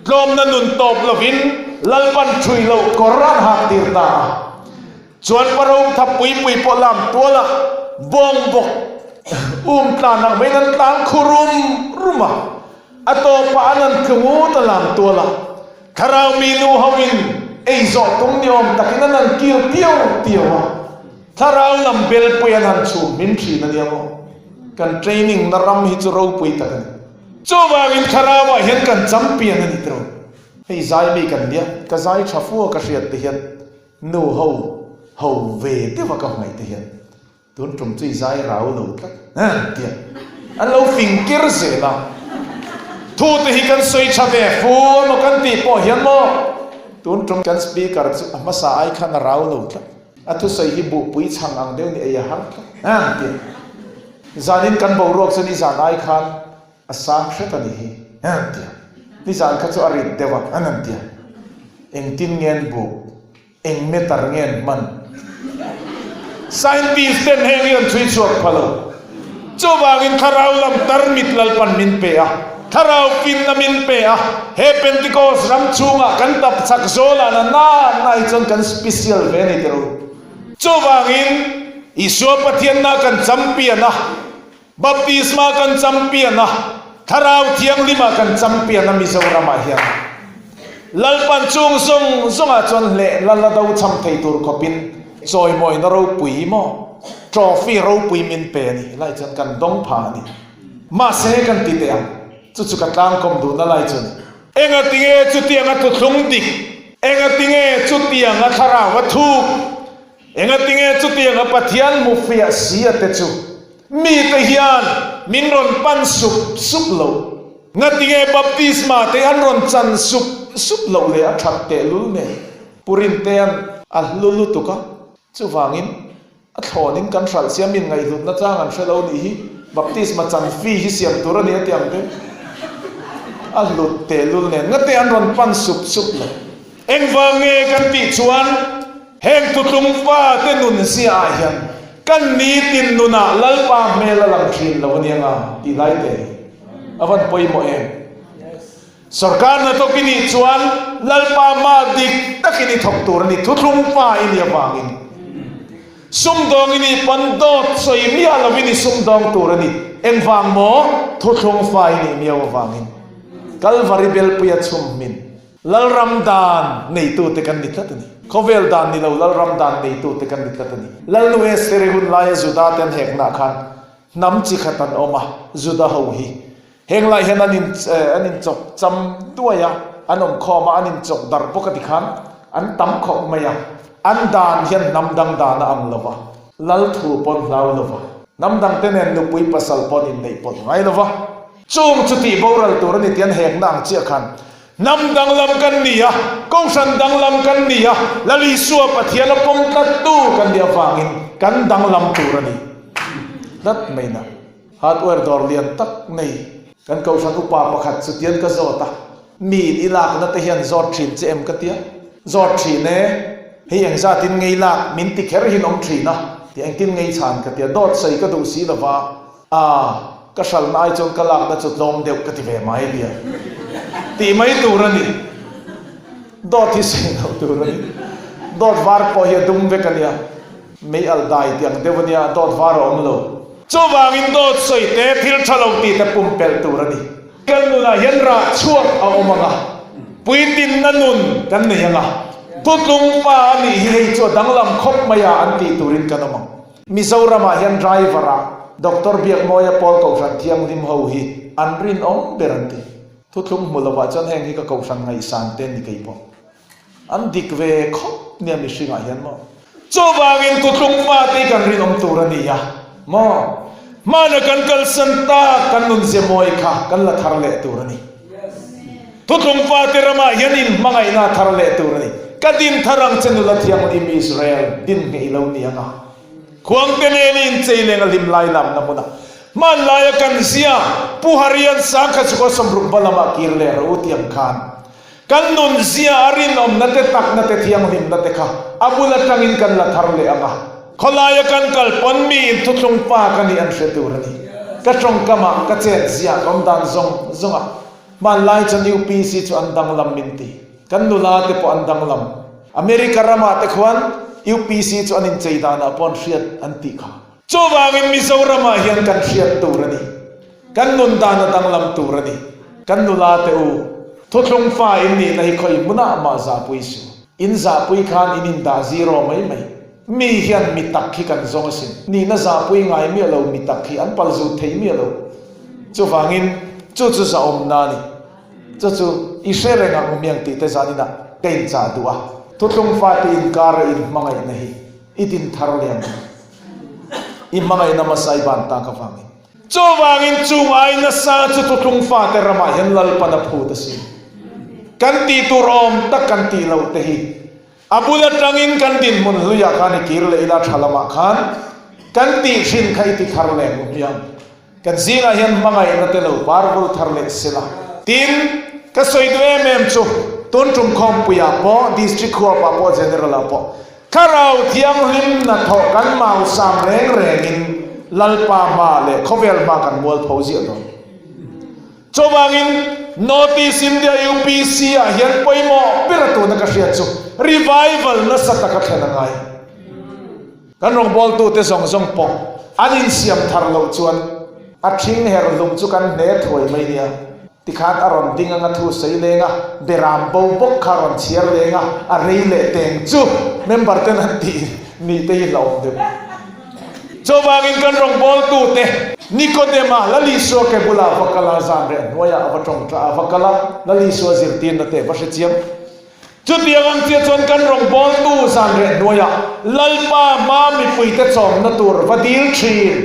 กลมนันนุนตบลวินลัลปันชุยโลกอรันหักตีร์ตาจวนปรมทับปุยปลามตัวละบงบกตานังไม่นันตางคุรุมะอโตปานันขมูตลามตัวละคาราวมีนูฮาวินไอโซตรงนิยมตะกินันกิลเตียวถ้าเราลำเบลปุยนันชูมินชีนั่นยังกันเทรนนิ่งนรำฮิจรูปุยตะกันโจวาวินคาราวเห็นกันจำเปียนันอิตรอให้ใจมีกันเดียก็ใจชัฟัวก็เสียเตียนนูเฮาเวเทวก็ไม่เตียนตุนตรงใจเราหลุดเตียนอันเราฟิงกิร์เซล่ะทูตที่กันสวยชาเวฟูนกันตีปอเฮียนโมตุนตรงกันสปีกเกอร์มาสายขันเราหลุดอัตุใส่ฮิบุปุยช่างอังเดียวนี่เอียหักเตียนจานินกันบ่รวกสนิจานายขันอาสาเสตันนี่เตียนี่จานข้าจะอริดเดวักอันนั้นเตียเอ็งตินเงินบุเอ็งเมตร์เงินมันไซน์ติสเตนเฮงยันช่วยชวกพลังโจวาวินคาราวลำตร์มิดลลปันมินเปียคาราวฟินนามินเปียเฮเป็นติโกสรัมชูงะกันตับสักโซลาน่าจนกันสเปเชียลเวนิเตอร์โจวาวินอิสวาปเทียนนากันจัมเปียนะบัพติสมากันจัมเปียนะคาราวเทียงลิมากันจัมเปียนะมิโซรามาเฮียลัลปันจุงซงอาจนเละลัลลาดาวชัมไทตูร์ขบินจอยมอยนเราปุยมอทรอฟี่เราปุยมินเปนี่ไล่จนกันดงผานี่มาเสกันติเตียงจุกันตามคมดูนั่นไล่จนเอ็งติเงจุดเตียงตุทุงดิกเอ็งติเงจุดเตียงทาราวัตถุเอ็งติเงจุดเตียงปัทยันมุฟิอาเสียเตจูมีเทียนมินรอนปันสุบโลงัดติเงบัพติสมาเตอันรอนจันสุบโลเลยอัฐเตลุเนปุรินเตียนอัลลุตุกะจูฟังอินอัฐอนินกันสัลเซียมินไงลุนัดจ้างอันเชลเอานี่บัพติสมาจันฟีฮิเสียมตัวนี้เตียมเตอัลลุเตลุเนงัดเตียนรอนปันสุบโลเอ็งฟังเงกันติชวนเฮงตุตุงฟ้าเตนุนเสียอายันกันนี้ตินนุนะลัลปาเมลลังชินละวันยังตีไล่เตะอวันปอยโมเองสรการนั่นต้องกินชวนลัลปามาดิกตะกินทบตัวนี่ทุลุงฟ้าอินยาบางินสุมดองอินปันโดดสวยมีอะไรวินิสุมดองตัวนี่เอ็งฟังโมทุลุงฟ้าอินมีอะไรฟังอินกัลวาริเบลปุยชุมมินลัลรัมดานในตัวเตกันนิดละตัวนี้เขาเวลดานนี่เราลัลรัมดานในตัวเตกันนิดละตัวนี้ลัลนูเอสเตริหุนลายจุดาเตนเฮกนักขันน้ำจิขัตันออกมาจุดาหูฮีเฮงไลเห็นอันนินจบจำด้วยอันนมคอมาอันนินจบดาร์ปกติขัน อันตั้มขบไม่ยังอันดานเฮียนน้ำดังดานอังลวะลัลทูปนลาวลวะน้ำดังเตนเนนุปุยปัสสลปนอินในปนไงลวะจงจุติบรัลตัวนี้เตียนแหงนางเจียขันน้ำดังลำกันนี่อะกูสันดังลำกันนี่อะลลิสัวปะเทียนปงตัดตู้กันเดียฟังอินกันดังลำตัวนี้นัดไม่นะฮาร์ดแวร์ดอร์เลียนตักนี่กันกูสันอุปาปะขัดสุดเตียนก็โจตามีอีลากนัดเฮียนจอดชินเจมกันเตียจอดชินเน่เฮียงซาตินไงลากมินติเคอร์หินอมชินนะที่อังกินไงชานกันเตียดอดใส่ก็ดูสีละว่าก็ฉันนายจงกลากนัดจุดลมเดียวกันที่เวไม่เดียตีไม่ตัวนี้ดอดที่สิ่งเอาตัวนี้ดอดวาร์พอเฮียดุมเวกันเนี่ยไม่อัลได้ที่อังเดียวเนี่ยดอดวาร์อมโลจูวางินดอดใส่เตะทิลชะลงตีแต่ปุ่มเปลตัวนี้กันนู่นนะยันระช่วงเอาออกมาปุยตินนั่นนู่นกันเนี่ยยังทุกลุงป้านี่เฮียจวดดังลำคบมายาอันตีตัวรินกันมั่งมิโซรามายันไดรเวอร์ด็อกเตอร์เบียกมอยปอลเขาสันเทียมริมหูฮีอันรินอมเบรันตีทุกลุงมุลวาจันแห่งที่ก็เขาสันไงสันเตนนี่กี่ปออันดิกเวคบเนี่ยมิชิงอายันมั่งจูวางินทุกลุงป้าที่กันรินอมตัวนี่ยะมั่งมาเนกันกัลสันตากันนุนเซมอยค่ะกันละทาร์เลตัวนี่ทุกลุงป้าที่รามายันินมังไงน่าทาร์เลตัวนี่กัดินทารังเชนุลที่ยังอิมอิสราเอลดินเฮลานี่ยังควงเป็นเอลินเจเลงลิมไลลำน้ำมันมันลายกันเสียผู้หาริยันสังกัดสุขสมรุปบาลมาคิรเลรูที่ยังขันกันนุนเสียอารินอมนัดตักนัดที่ยังลิมนัดค่ะอาบุลตังอินกันละทาร์เลอ่ะเขาลายกันกัลปนมีทุกลุงป้ากันนี่อันเสตัวนี่กระจงกามกระเจ็ดเสียกำดันซงมันลายจันยูปีซีจุอันดังลำมินตีกันนุลาเตปอันดังลำอเมริการามาเตควันยูปีซีจุอันอินใจดานาปอนเชียดอันติค่ะจูวางินมิโซรามาเฮียนกันเชียดตัวนี่กันนุนดานาดังลำตัวนี่กันนุลาเตอูทุกลุงฟ้าอินนี่ในคอยมุนามาซาปุยสูอินซาปุยคานอินดาซีโร่ไม่มีเฮียนมีตักขี้กันซงสินนี่น่าจะปุยง่ายมีเรามีตักขี้อันปัลจูเทียมีเราจูฟังอินจูจะอมนานี่จูอิเชเรงอังมียงติเตจานินะเก่งจ่าตัวทุกลุงฟ้าที่อินการอินมังไงนี่อิดินทาร์เลียงอิมังไงนามาไซบันตากฟังอินจูฟังอินจูไอน่าซาจูทุกลุงฟ้าเตระมาเห็นลัลปนับพูดสิกันตีตัวรอมตักกันตีเราเตหีอาบุลตังอินกันดินมุนลุยาคานิคิรเลอิลาชาลามาคานกันตีชินใครติทาร์เลงมุมยังกันซีนาเห็นมังไงนั่นเตลูบาร์บุลทาร์เลสิละทีนก็สวยด้วยเอ็มจูต้นจุ่มคอมปุยาปอดิสตริกขัวปาปอเจเนอเรลปอข้าเราเที่ยงลิมนัทกันมาอุสามแรงอินลัลปามาเลเขาเวลมากันวัลพาวเซียโนจบางอินโนติสอินเดียยูพีซีอาเฮียนปอยโมเปิดตัวนักเชียร์จูรีไววัลนัสตักขันนังไงกันรองบอลตัวเตะสองปออันอินเซียมทาร์โลจวนอัดชิงเฮร์ลุงจูกันเนทหวยไม่เนี่ยที่ขาดอารมณ์ดิ้งงัดทุสเลงะเบรามโบบกคารอนเชียร์เลงะอะไรเล่เต็งจูเมมเบอร์เตนันตีนี่เตยเหล่าเดิมจบางอินกันรองบอลตัวเตะนิโคเดมาลลิโซเกบุลาฟักลาซานเรนวายาอวตรงตราฟักลาลลิโซซิรตินนั่นเตะวัชเชียมจุดเดียวกันที่ชนกันรองบอลตัวซานเรนวายาลัลปามามีปุยเตจอมนัตัววัดิลชีน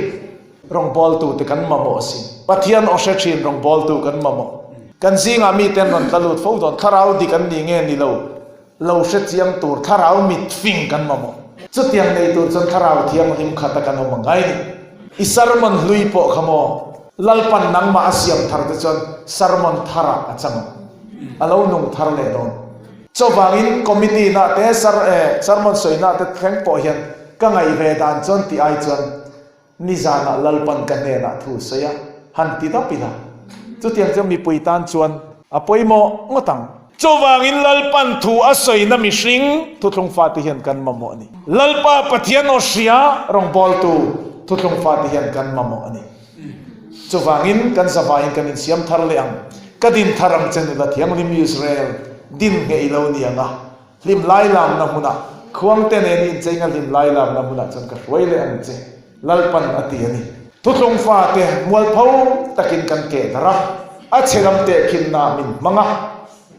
รองบอลตัวเตะกันมาโมสิปัทยันออเชชินรองบอลตัวกันมาโมกันซิงอามีเต็นนนตลุดฟูดอนทาราวดิกันนี่เงี้ยนี่เราเชจียงตัวทาราวมิดฟิงกันมาโมจุดยังในตัวจนทาราวเทียมหิมขัดกันเอามังไงอิสารมันลุยปอกขโมลัลปันนังมาอาเซียมทาร์เตจนสารมันทาระอาจังอาเราหนุ่งทาร์เลนอนจบางอินคอมมิตี้น่าเตะสารมันสวยน่าเตะแข่งปอเฮียนก็ไงเวดานจนที่ไอจนนิจานะลัลปันกันเนน่าทูเสียหันติดปิดาจุดยังจะมีปุยตันชวนอภัยโมงตังจบางอินลัลปันทูอาศัยน้ำมิชิงทุกทงฟาติเฮียนกันมาโมนี่ลัลปาปัทยันอเชียรองบอลตูทุกทงฟาติเฮียนกันมาโมนี่จบางอินกันสบายกันอินเสียมทาร์เลงกัดินทารังเจนุลัดยังลิมอิสราเอลดินเฮอิลาวนียงะลิมไลลามนามุนะควงเตเนนินเจงลิมไลลามนามุนะจนกัดไว้เลยอันเจลัลปันอติยันี่ทุกทงฟาติมวลพาวตะกินกันเกตระอาเชลัมเตคินนามินมังะ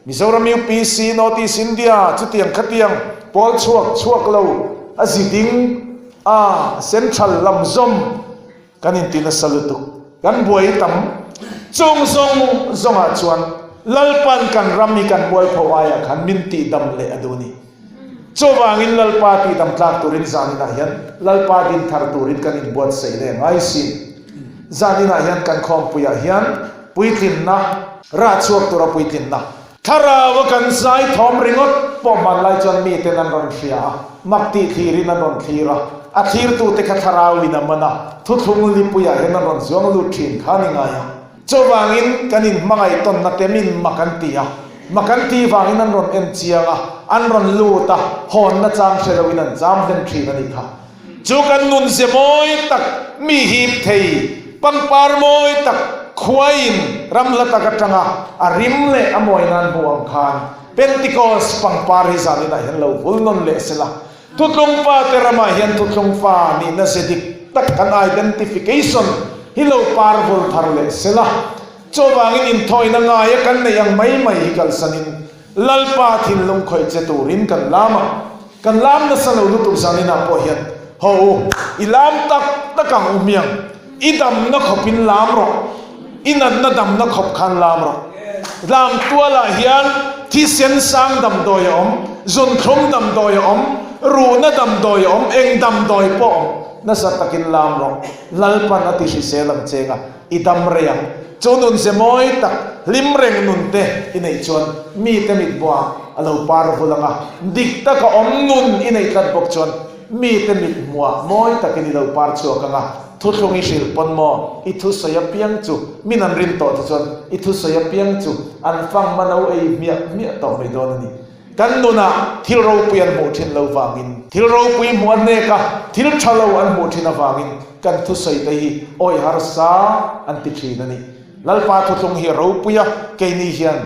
Mizoram UPC Northeast India chutiang khatiang pol chuak lo aziding central lamzom kanin tina salutu kan buai tam chung zonga chuan lalpan kan rami kan buai phawaya khan minti dam le aduni chowangin lalpa ti dam tlak turin zanina hian lalpa din thar turin kanin buat sei le ngai sin zanina hian kan khom puya hian puitlin na ra chuak tura puitlin na tharawa kan sai thom ringot poman lai chon mi te nan ron thia makti thiri nan ron thira athir tu te kha tharawi na mana thuthung li puya he nan ron zong lu thin khani nga ya chowangin kanin mangai ton na temin makanti wangin nan ron en chianga an ron lu ta hon na chang thelawin an jam den thina ni kha chu kan nun se moi tak mi hip thei pangpar moi tak khuain ramlata ka tanga arimle amoinan buang khan Pentecost pangpar hi zanina hian lo vulnon le sela tutlung pa terama hian tutlung fa ni na sedik tak kan identification hilo parvul thar le sela chowangin in thoina nga ya kan ne yang mai kal sanin lalpa thin lung khoi che turin kan lam na salo lu tu zanina po hian ho ilam tak takang umiang idam na khopin lam ro inan na dam na khop khan lam ro lam tuala hian thi sen sang dam doi om zon thom dam doi om ru na dam doi om eng dam doi po na sa takin lam ro lalpan ati si selam chenga idam reyang chonun se moi tak limreng nun te inei chon mi te mit bwa alo par bulanga dik ta ka om nun inei tat bok chon mi te mit muwa moi takin ilo par chu kanga thutlungi shil ponmo ithu soya piang chu minan rin to chon ithu soya piang chu an fang manau ei mia to mai don ni kan nuna thil ro puyan mo thin lo wangin thil ro pui mo ne ka thil thalo an mo thin awangin kan thu soi te hi oi har sa an ti thina ni lalpa thutlung hi ro puya ke ni hian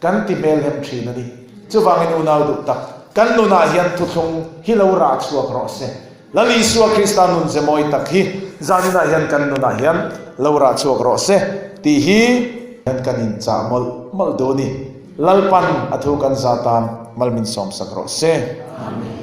kan ti mel hem thina ni chu wangin unau du tak kan nuna hian thutlung hi lo ra chuak ro se lali suwa kristanun se moi tak hi zanina hian kan nuna hian lo ra chuak ro se ti hi hian kanin cha mol do ni lalpan athu kan zatan malmin som sakro se amen.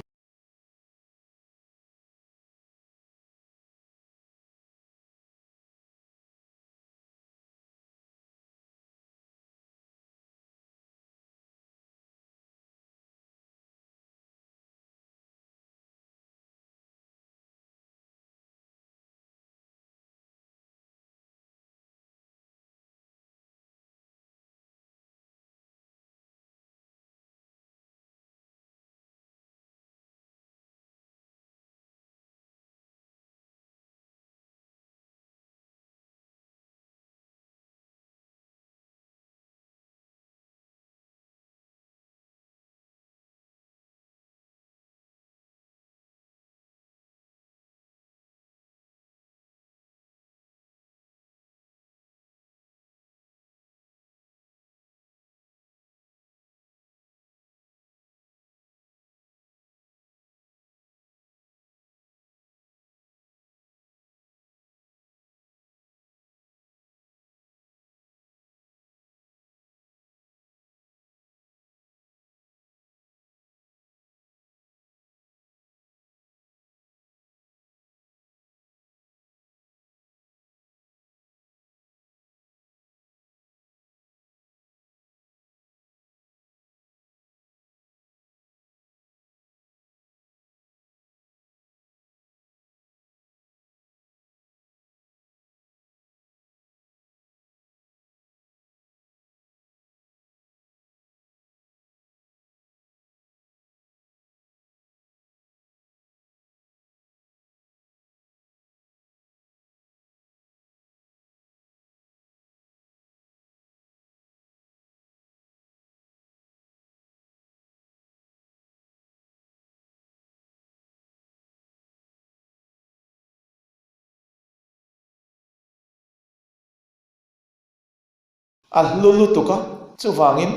Al lulu tuka chu wangin